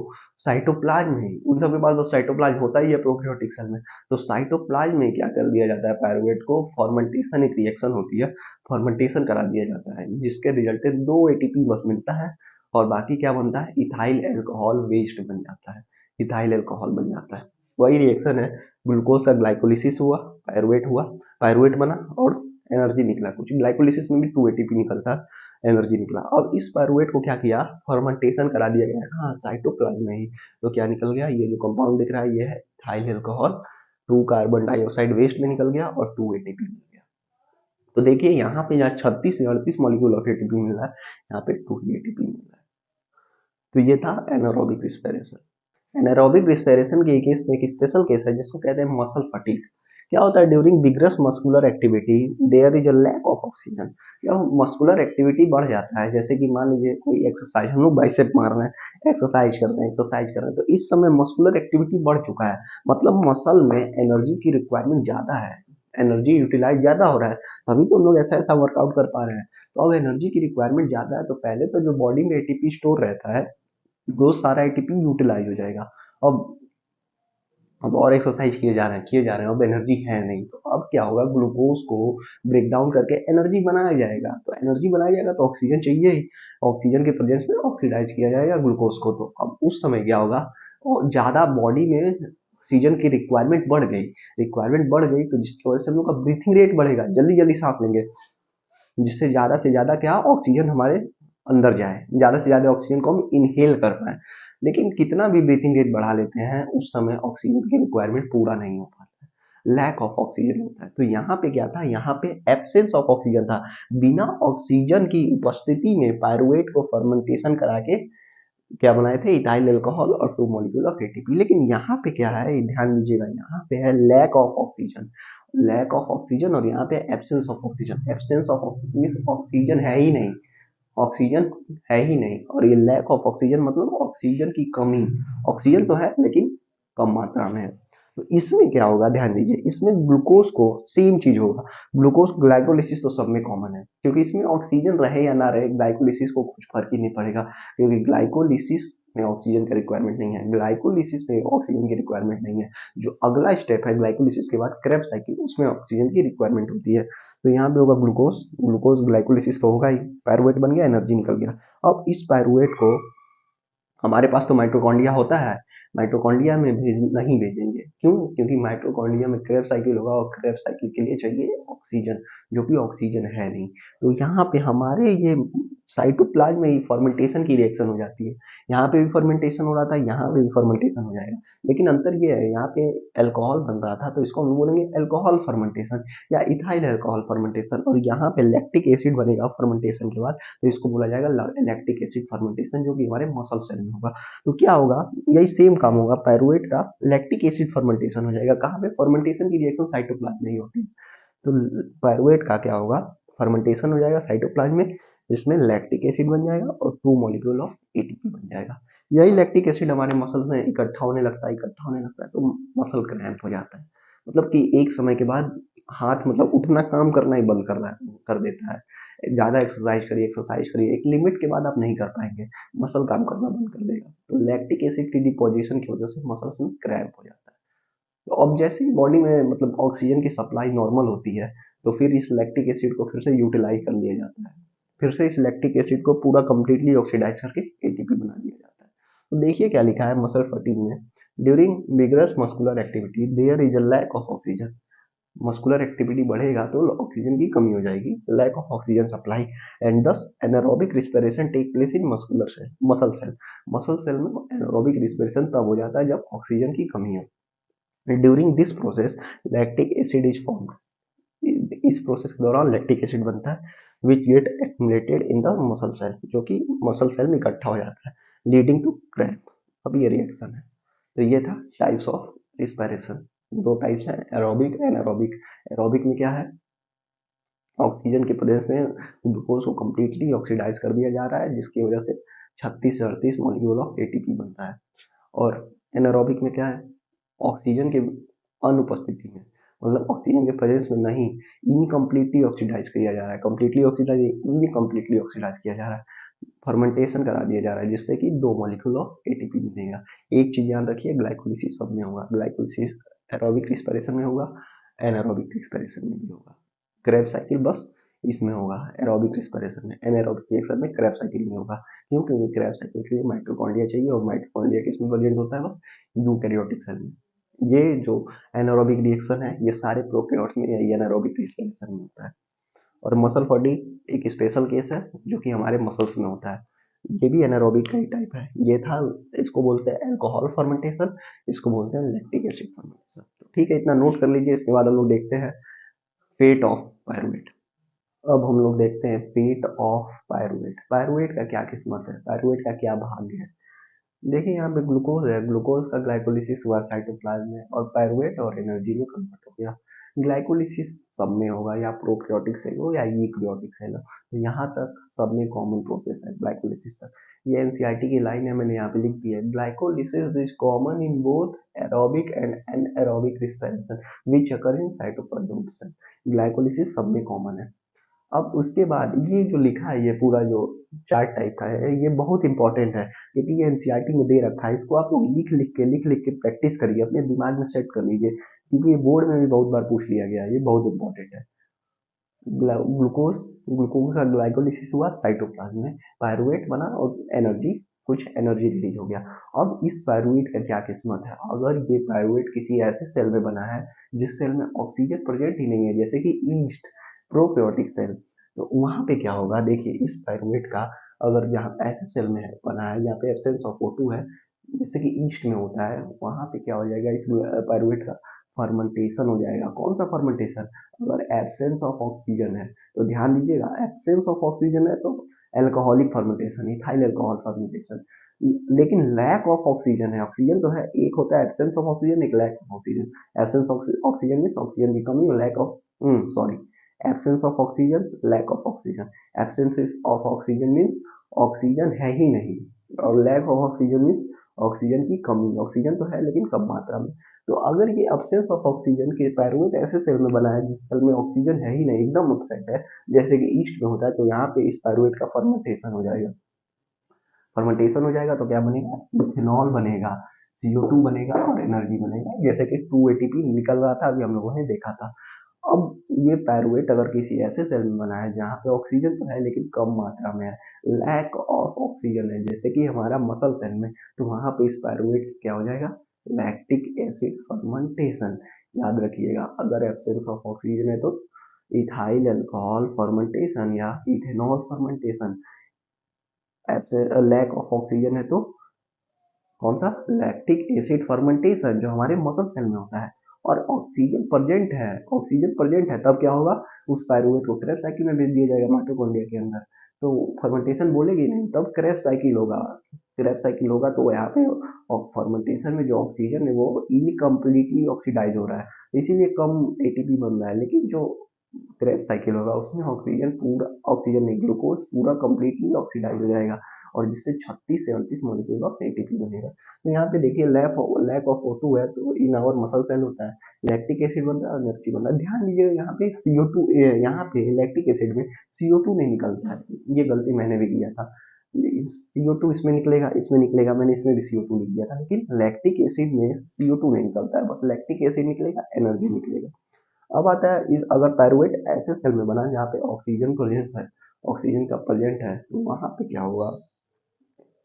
साइटोप्लाज्म में, उन सबके पास तो साइटोप्लाज्म होता ही है प्रोकैरियोटिक सेल में, तो साइटोप्लाज्म में क्या कर दिया जाता है, पायरुवेट को फॉर्मेंटेशन, एक रिएक्शन होती है, फॉर्मेंटेशन करा दिया जाता है, जिसके रिजल्ट 2 एटीपी बस मिलता है, और बाकी क्या बनता है, इथाइल अल्कोहल वेस्ट बन जाता है, इथाइल अल्कोहल बन जाता है। वही रिएक्शन है, ग्लूकोज का ग्लाइकोलिसिस हुआ, पायरुवेट बना और एनर्जी निकला कुछ। ग्लाइकोलिसिस में भी 2 एटीपी निकलता, एनर्जी निकला। और इस पायरुवेट को क्या किया, फर्मेंटेशन करा दिया गया, हाँ साइटोप्लाज्म में ही। तो क्या निकल गया, ये जो कंपाउंड दिख रहा है ये है ethyl alcohol, 2 carbon dioxide waste में निकल गया और 2 एटीपी मिल गया। तो देखिए यहाँ पे जहाँ 36 से 38 मॉलिक्यूल ऑफ एटीपी मिल रहा है, यहाँ पे 2 एटीपी मिल रहा है। तो ये था एनारोबिक रिस्पिरेशन। एनारोबिक रिस्पिरेशन के केस में एक स्पेशल केस है जिसको कहते हैं मसल फटीग। क्या होता है, during vigorous muscular activity there is a lack of oxygen. जब मस्कुलर एक्टिविटी बढ़ जाता है, जैसे कि मान लीजिए कोई एक्सरसाइज, हम लोग बाइसेप मार रहे हैं, एक्सरसाइज कर रहे हैं, तो इस समय मस्कुलर एक्टिविटी बढ़ चुका है, मतलब मसल में एनर्जी की रिक्वायरमेंट ज्यादा है, एनर्जी यूटिलाइज ज्यादा हो रहा है, तभी तो हम लोग ऐसा ऐसा वर्कआउट कर पा रहे हैं। तो अब एनर्जी की रिक्वायरमेंट ज्यादा है, तो पहले तो जो बॉडी में एटीपी स्टोर रहता है वो सारा एटीपी यूटिलाइज हो जाएगा। अब और एक्सरसाइज किए जा रहे हैं, अब एनर्जी है नहीं, तो अब क्या होगा, ग्लूकोज को ब्रेक डाउन करके एनर्जी बनाया जाएगा, तो एनर्जी बनाया जाएगा तो ऑक्सीजन चाहिए ही, ऑक्सीजन के प्रेजेंस में ऑक्सीडाइज किया जाएगा ग्लूकोज को। तो अब उस समय क्या होगा, और ज्यादा बॉडी में ऑक्सीजन की रिक्वायरमेंट बढ़ गई, तो जिसकी वजह से हम लोग का ब्रीथिंग रेट बढ़ेगा, जल्दी जल्दी सांस लेंगे, जिससे ज्यादा से ज्यादा क्या ऑक्सीजन हमारे अंदर जाए, ज्यादा से ज्यादा ऑक्सीजन को हम इनहेल कर पाए। लेकिन कितना भी ब्रीथिंग रेट बढ़ा लेते हैं, उस समय ऑक्सीजन की रिक्वायरमेंट पूरा नहीं हो पाता है, लैक ऑफ ऑक्सीजन होता है। तो यहाँ पे क्या था, यहाँ पे एब्सेंस ऑफ ऑक्सीजन था, बिना ऑक्सीजन की उपस्थिति में पायरुवेट को फर्मेंटेशन करा के क्या बनाए थे, इथाइल अल्कोहल और 2 मॉलिक्यूल ऑफ एटीपी। लेकिन यहाँ पे क्या है, ध्यान दीजिएगा, यहाँ पे है लैक ऑफ ऑक्सीजन, और यहाँ पे absence of oxygen. Absence of oxygen means oxygen है ही नहीं, ऑक्सीजन है ही नहीं, और ये लैक ऑफ ऑक्सीजन मतलब ऑक्सीजन की कमी। ऑक्सीजन तो है लेकिन कम मात्रा में है। तो इसमें क्या होगा ध्यान दीजिए, इसमें ग्लूकोज को सेम चीज होगा। ग्लूकोज ग्लाइकोलिसिस तो सब में कॉमन है, क्योंकि इसमें ऑक्सीजन रहे या ना रहे ग्लाइकोलिसिस को कुछ फर्क ही नहीं पड़ेगा, क्योंकि ग्लाइकोलिसिस में ऑक्सीजन का रिक्वायरमेंट नहीं है, ग्लाइकोलिसिस में ऑक्सीजन की रिक्वायरमेंट नहीं है। जो अगला स्टेप है ग्लाइकोलिसिस के बाद क्रेब्स साइकिल, उसमें ऑक्सीजन की रिक्वायरमेंट होती है। तो यहाँ पे होगा ग्लूकोज, ग्लूकोज ग्लाइकोलिसिस तो होगा ही, पायरुवेट बन गया, एनर्जी निकल गया। अब इस पायरुवेट को हमारे पास तो माइटोकॉन्ड्रिया होता है, माइटोकॉन्ड्रिया में नहीं भेजेंगे, क्यों? क्योंकि माइटोकॉन्ड्रिया में क्रेब साइकिल होगा और क्रेब साइकिल के लिए चाहिए ऑक्सीजन, जो कि ऑक्सीजन है नहीं। तो यहाँ पे हमारे ये साइटोप्लाज्म में ही फर्मेंटेशन की रिएक्शन हो जाती है। यहाँ पे भी फर्मेंटेशन हो रहा था, यहाँ पे भी फर्मेंटेशन हो जाएगा, लेकिन अंतर ये है, यहाँ पे अल्कोहल बन रहा था तो इसको हम बोलेंगे अल्कोहल फर्मेंटेशन या इथाइल अल्कोहल फर्मेंटेशन, और यहाँ पे लैक्टिक एसिड बनेगा फर्मेंटेशन के बाद, तो इसको बोला जाएगा लैक्टिक एसिड फर्मेंटेशन, जो कि हमारे मसल सेल में होगा। तो क्या होगा, यही सेम काम होगा, पायरुवेट का लैक्टिक एसिड फर्मेंटेशन हो जाएगा। कहाँ पे? फर्मेंटेशन की रिएक्शन साइटोप्लाज्म में ही होती है। तो पायरुवेट का क्या होगा, फर्मेंटेशन हो जाएगा साइटोप्लाज्म में, जिसमें लैक्टिक एसिड बन जाएगा और 2 मॉलिक्यूल ऑफ एटीपी बन जाएगा। यही लैक्टिक एसिड हमारे मसल में इकट्ठा होने लगता है तो मसल क्रैम्प हो जाता है। मतलब कि एक समय के बाद हाथ मतलब उठना, काम करना ही बंद कर देता है। ज्यादा एक्सरसाइज करिए, एक लिमिट के बाद आप नहीं कर पाएंगे, मसल काम करना बंद कर देगा। तो लैक्टिक एसिड की डिपोजिशन की वजह से मसल्स में क्रैम्प हो जाता है। तो अब जैसे ही बॉडी में मतलब ऑक्सीजन की सप्लाई नॉर्मल होती है, तो फिर इस लैक्टिक एसिड को फिर से यूटिलाइज कर लिया जाता है, फिर से इस लैक्टिक एसिड को पूरा कंप्लीटली ऑक्सीडाइज करके एटीपी बना दिया जाता है। तो देखिए क्या लिखा है मसल फटीग में, during vigorous muscular activity there is a lack of oxygen. Muscular activity बढ़ेगा तो ऑक्सीजन की कमी हो जाएगी, lack of oxygen supply, and thus anaerobic respiration take place in muscular cell, muscle cell में एनारोबिक रिस्पिरेशन तब हो जाता है जब ऑक्सीजन की कमी हो। During this process lactic acid is formed, इस प्रोसेस के दौरान लैक्टिक एसिड बनता है, which gate accumulated in the muscle cell, जो कि मसल सेल में इकट्ठा हो जाता है, लीडिंग टू क्रैम्प। अब ये रिएक्शन है। तो ये था टाइप्स ऑफ रिस्पिरेशन। दो टाइप्स हैं, एरोबिक एनारोबिक। एरोबिक में क्या है, ऑक्सीजन के प्रेजेंस में ग्लूकोज को कम्प्लीटली ऑक्सीडाइज कर दिया जा रहा है, जिसकी वजह से 36 से 38 मॉलिक्यूल ऑफ एटीपी बनता है। और एनारोबिक में क्या है, ऑक्सीजन के अनुपस्थिति में, मतलब ऑक्सीजन के प्रेजेंस में नहीं, इनकम्प्लीटली ऑक्सीडाइज किया जा रहा है, कम्प्लीटली ऑक्सीडाइज इनकम्प्लीटली ऑक्सीडाइज किया जा रहा है, फर्मेंटेशन करा दिया जा रहा है, जिससे कि 2 मॉलिक्यूल ऑफ एटीपी मिलेगा। एक चीज याद रखिए, ग्लाइकोलिसिस सब में होगा, ग्लाइकोलिसिस एरोबिक रिस्पिरेशन में होगा, एनारोबिक रिस्पिरेशन में भी होगा। क्रेब साइकिल बस इसमें होगा एरोबिक रिस्पिरेशन में, एनारोबिक रिएक्शन में क्रेब साइकिल नहीं होगा। क्यों? क्योंकि क्रेब साइकिल के लिए माइटोकॉन्ड्रिया चाहिए, और माइटोकॉन्ड्रिया किसमें प्रेजेंट होता है? बस यूकैरियोटिक सेल में। ये जो एनारोबिक रिएक्शन है, ये सारे प्रोकैरियोट्स में या एनारोबिक रिस्पिरेशन में होता है। और मसल फटीग एक स्पेशल केस है, जो कि हमारे मसल्स में होता है। ये भी एनारोबिक का ही टाइप है। ये था, इसको बोलते हैं अल्कोहल फर्मेंटेशन, इसको बोलते हैं लैक्टिक एसिड फर्मेंटेशन। तो ठीक है, इतना नोट कर लीजिए। इसके बाद हम लोग देखते हैं फेट ऑफ पायरुवेट। अब हम लोग देखते हैं फेट ऑफ पायरुवेट। पायरुवेट का क्या किस्मत है, पायरुवेट का क्या भाग्य है। देखिए यहाँ पे ग्लूकोज है, ग्लूकोज का ग्लाइकोलिसिस हुआ साइटोप्लाज्म में, और पायरुवेट और एनर्जी में कन्वर्ट हो गया। ग्लाइकोलिसिस सब में होगा, या प्रोकैरियोटिक सेल हो या यूकैरियोटिक सेल हो, तो यहाँ तक सब में कॉमन प्रोसेस है ग्लाइकोलिसिस तक। ये एनसीईआरटी की लाइन है, मैंने यहाँ पे लिख दी है, glycolysis is common in both aerobic and anaerobic respiration which occur in cytoplasm cell. Glycolysis सब में कॉमन है। अब उसके बाद ये जो लिखा है, ये पूरा जो चार्ट टाइप का है, ये बहुत इंपॉर्टेंट है, क्योंकि ये एनसीईआरटी में दे रखा है। इसको आप लोग लिख लिख के प्रैक्टिस करिए, अपने दिमाग में सेट कर लीजिए, क्योंकि ये बोर्ड में भी बहुत बार पूछ लिया गया है, ये बहुत इंपॉर्टेंट है। ग्लूकोज ग्लूकोज का ग्लाइकोलिसिस हुआ साइटोप्लाज्म में, पायरुवेट बना और एनर्जी, कुछ एनर्जी रिलीज हो गया। अब इस पायरुवेट का क्या किस्मत है, अगर ये पायरुवेट किसी ऐसे सेल में बना है जिस सेल में ऑक्सीजन प्रेजेंट ही नहीं है, जैसे कि ईस्ट प्रोकैरियोटिक सेल, तो वहां पे क्या होगा, देखिए इस पायरुवेट का अगर जहाँ ऐसे सेल में है बना है, यहाँ पे एब्सेंस ऑफ O2 है, जैसे कि ईस्ट में होता है, वहां पे क्या हो जाएगा, इस पायरुवेट का फर्मेंटेशन हो जाएगा। कौन सा फर्मेंटेशन? अगर एब्सेंस ऑफ ऑक्सीजन है, तो ध्यान दीजिएगा, एब्सेंस ऑफ ऑक्सीजन है तो alcoholic fermentation, ethyl alcohol fermentation. लेकिन लैक ऑफ ऑक्सीजन है, ऑक्सीजन तो है, एक होता है एब्सेंस ऑफ ऑक्सीजन, एक lack of oxygen. Absence of oxygen mean oxygen की कमी, और lack of sorry absence of oxygen, lack of oxygen. Absence of oxygen means oxygen है ही नहीं, और lack of oxygen means oxygen की कमी, ऑक्सीजन तो है लेकिन कम मात्रा में। तो अगर ये अब्सेंस ऑफ ऑक्सीजन के पायरुवेट ऐसे सेल में बना है जिस सेल में ऑक्सीजन है ही नहीं, एकदम अपसेट है, जैसे कि ईस्ट में होता है, तो यहाँ पे इस पायरुवेट का फर्मेंटेशन हो जाएगा। फर्मेंटेशन हो जाएगा तो क्या बनेगा, इथेनॉल बनेगा, CO2 बनेगा और एनर्जी बनेगा, जैसे कि 2 ATP निकल रहा था, अभी हम लोगों ने देखा था। अब ये पायरुवेट अगर किसी ऐसे सेल में बना है जहाँ पे ऑक्सीजन तो है लेकिन कम मात्रा में है, लैक ऑफ ऑक्सीजन है, जैसे कि हमारा मसल सेल में, तो वहाँ पे इस पायरुवेट क्या हो जाएगा, लैक्टिक एसिड फर्मेंटेशन। याद रखिएगा, अगर एब्सेंस ऑफ ऑक्सीजन है तो इथाइल अल्कोहल फर्मेंटेशन या ethanol fermentation. Lack of oxygen है तो कौन सा, लैक्टिक एसिड फर्मेंटेशन, जो हमारे मसल सेल में होता है। और ऑक्सीजन प्रेजेंट है, ऑक्सीजन प्रेजेंट है तब क्या होगा, उस पायरुवेट को क्रेब्स साइकिल में भेज दिया जाएगा माइटोकॉन्ड्रिया के अंदर, तो फर्मेंटेशन बोलेगी नहीं, तब क्रेब्स साइकिल होगा। क्रेब्स साइकिल होगा तो यहाँ पे फर्मेंटेशन में जो ऑक्सीजन है वो इनकम्प्लीटली ऑक्सीडाइज हो रहा है, इसीलिए कम ATP बन रहा है। लेकिन जो क्रेब्स साइकिल होगा उसमें ऑक्सीजन पूरा, ऑक्सीजन नहीं, ग्लूकोज पूरा कंप्लीटली ऑक्सीडाइज हो जाएगा, और जिससे 36 से 38 मॉलिक्यूल ऑफ ATP बनेगा। तो यहाँ पे देखिए लैक ऑफ O2 है तो इन आवर मसल सेल होता है, लैक्टिक एसिड बन रहा है, एनर्जी बन रहा है। ध्यान दीजिए यहाँ पे CO2, यहाँ पे लैक्टिक एसिड में CO2 नहीं निकलता है, ये गलती मैंने भी किया था। CO2 इसमें निकलेगा, इसमें निकलेगा, मैंने इसमें भी CO2 लिख दिया था, लेकिन लैक्टिक एसिड में CO2 नहीं निकलता है, बस लैक्टिक एसिड निकलेगा, एनर्जी निकलेगा। अब आता है इस, अगर पायरुवेट ऐसे सेल में बना जहाँ पे ऑक्सीजन प्रेजेंस है, ऑक्सीजन का प्रेजेंट है, तो वहां पे क्या होगा,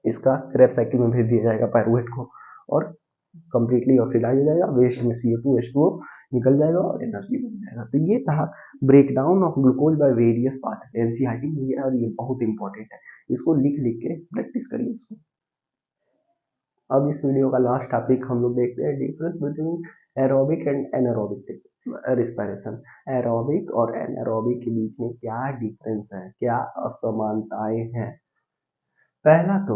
इसका क्रेब्स साइकिल में भेज दिया जाएगा पायरुवेट को, और कंप्लीटली ऑक्सीडाइज हो जाएगा, वेस्ट में CO2 H2O निकल जाएगा और एनर्जी बन जाएगा। तो ये था break down of glucose by various part, NCERT में ये, और ये बहुत इंपॉर्टेंट है, इसको लिख लिख के प्रैक्टिस करिए इसको। अब इस वीडियो का लास्ट टॉपिक हम लोग देखते हैं, difference between aerobic and anaerobic respiration. Aerobic और एनारोबिक के बीच में क्या डिफरेंस है, क्या असमानताएं हैं। पहला तो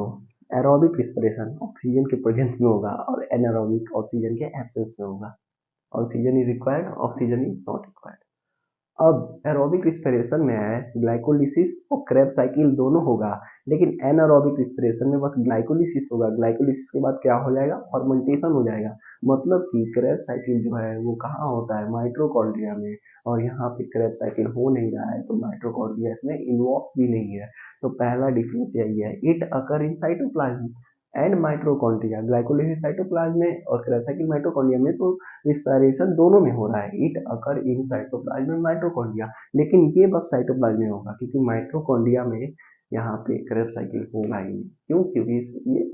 एरोबिक रिस्पिरेशन ऑक्सीजन के प्रेजेंस में होगा और एनारोबिक ऑक्सीजन के एब्सेंस में होगा। Oxygen is required, oxygen is not required. अब एरोबिक रिस्पिरेशन में है ग्लाइकोलिसिस और क्रेब साइकिल दोनों होगा, लेकिन एनारोबिक रिस्पिरेशन में बस ग्लाइकोलिसिस होगा, ग्लाइकोलिसिस के बाद क्या हो जाएगा, फर्मेंटेशन हो जाएगा। मतलब कि क्रेब साइकिल जो है वो कहाँ होता है, माइटोकॉन्ड्रिया में, और यहाँ पे क्रेब साइकिल हो नहीं रहा है, तो माइटोकॉन्ड्रिया इसमें इन्वॉल्व भी नहीं है। तो पहला डिफरेंस यही है, it occur in cytoplasm and mitochondria, glycolysis cytoplasm में और क्रेब साइकिल माइटोकॉन्ड्रिया में, तो रिस्पायरेशन दोनों में हो रहा है, इट अकर इन साइटोप्लाज्म में माइटोकॉन्ड्रिया, लेकिन ये बस साइटोप्लाज्म में होगा, क्योंकि माइटोकॉन्ड्रिया में यहाँ पे क्रेब साइकिल होगा ही नहीं। क्यों, क्योंकि ये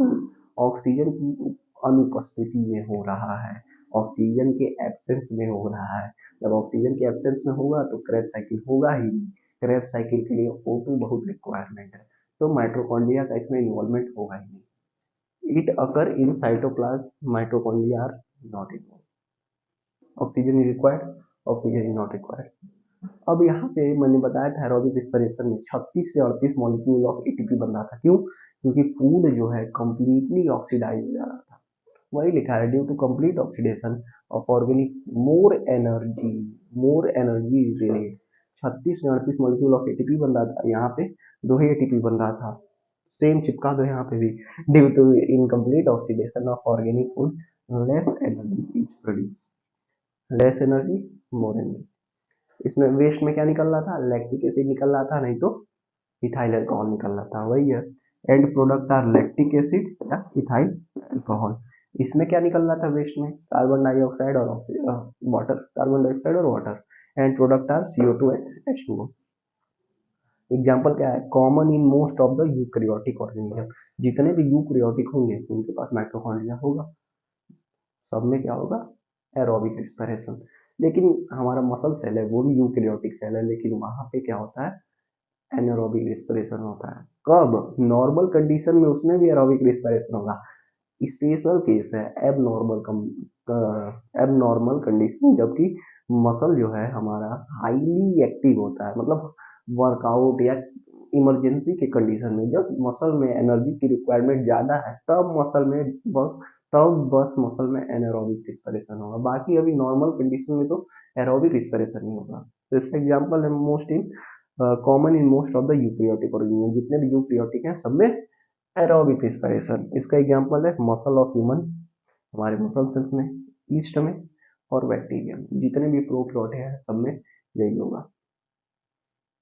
ऑक्सीजन की अनुपस्थिति में हो रहा है, ऑक्सीजन के एब्सेंस में हो रहा है। जब ऑक्सीजन के एब्सेंस में होगा तो क्रेब साइकिल होगा ही नहीं, क्रेब साइकिल के लिए O2 बहुत रिक्वायरमेंट है, तो माइटोकॉन्ड्रिया का इसमें इन्वॉल्वमेंट होगा ही नहीं। It occur in cytoplasm, mitochondria are not involve. Oxygen is required, oxygen is not required. अब यहाँ पे मैंने बताया था एरोबिक रिस्पिरेशन में 36 से 38 मॉलिक्यूल ऑफ ATP बन रहा था। क्यों, क्योंकि फूड जो है कंप्लीटली ऑक्सीडाइज हो जा रहा था। वही लिखा है, due to complete oxidation of organic more energy is release. 36 से 38 मॉलिक्यूल ऑफ ATP बन रहा था, यहाँ पे 2 ही ATP बन रहा था, सेम चिपका दो यहाँ पे भी। Due to incomplete oxidation of organic food less energy is produce, less energy more energy. इसमें वेस्ट में क्या निकल रहा था, लैक्टिक एसिड निकल रहा था, नहीं तो इथाइल अल्कोहल निकल रहा था, वही है। End product are lactic acid या इथाइल अल्कोहल। इसमें क्या निकल रहा था वेस्ट में, कार्बन डाइऑक्साइड और वाटर, कार्बन डाइऑक्साइड और water. End product are CO2 and H2O। Example क्या है, common in most of the eukaryotic organism, जितने भी यूकैरियोटिक होंगे उनके पास माइटोकॉन्ड्रिया होगा, सब में क्या होगा, एरोबिक रिस्पिरेशन। लेकिन हमारा मसल सेल है वो भी यूकैरियोटिक सेल है, लेकिन वहां पे क्या होता है, एनारोबिक रिस्पिरेशन होता है। कब, नॉर्मल कंडीशन में उसमें भी एरोबिक रिस्पिरेशन होगा, स्पेशल केस है एबनॉर्मल कंडीशन, जबकि मसल जो है हमारा हाईली एक्टिव होता है, मतलब वर्कआउट या इमरजेंसी के कंडीशन में, जब मसल में एनर्जी की रिक्वायरमेंट ज्यादा है तब बस मसल में एनारोबिक रिस्पिरेशन होगा, बाकी अभी नॉर्मल कंडीशन में तो एरोबिक रिस्पिरेशन नहीं होगा। तो इसका एग्जाम्पल है most in common in most of the eukaryotic organism, जितने भी यूकैरियोटिक हैं सब में एरोबिक रिस्पिरेशन, इसका एग्जांपल है मसल ऑफ ह्यूमन, हमारे मसल सेल्स में, ईस्ट में और बैक्टीरिया में, जितने भी प्रोकैरियोट है सब में यही होगा।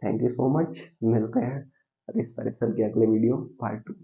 थैंक यू सो मच, मिलते हैं रिस्पिरेशन के अगले वीडियो पार्ट 2।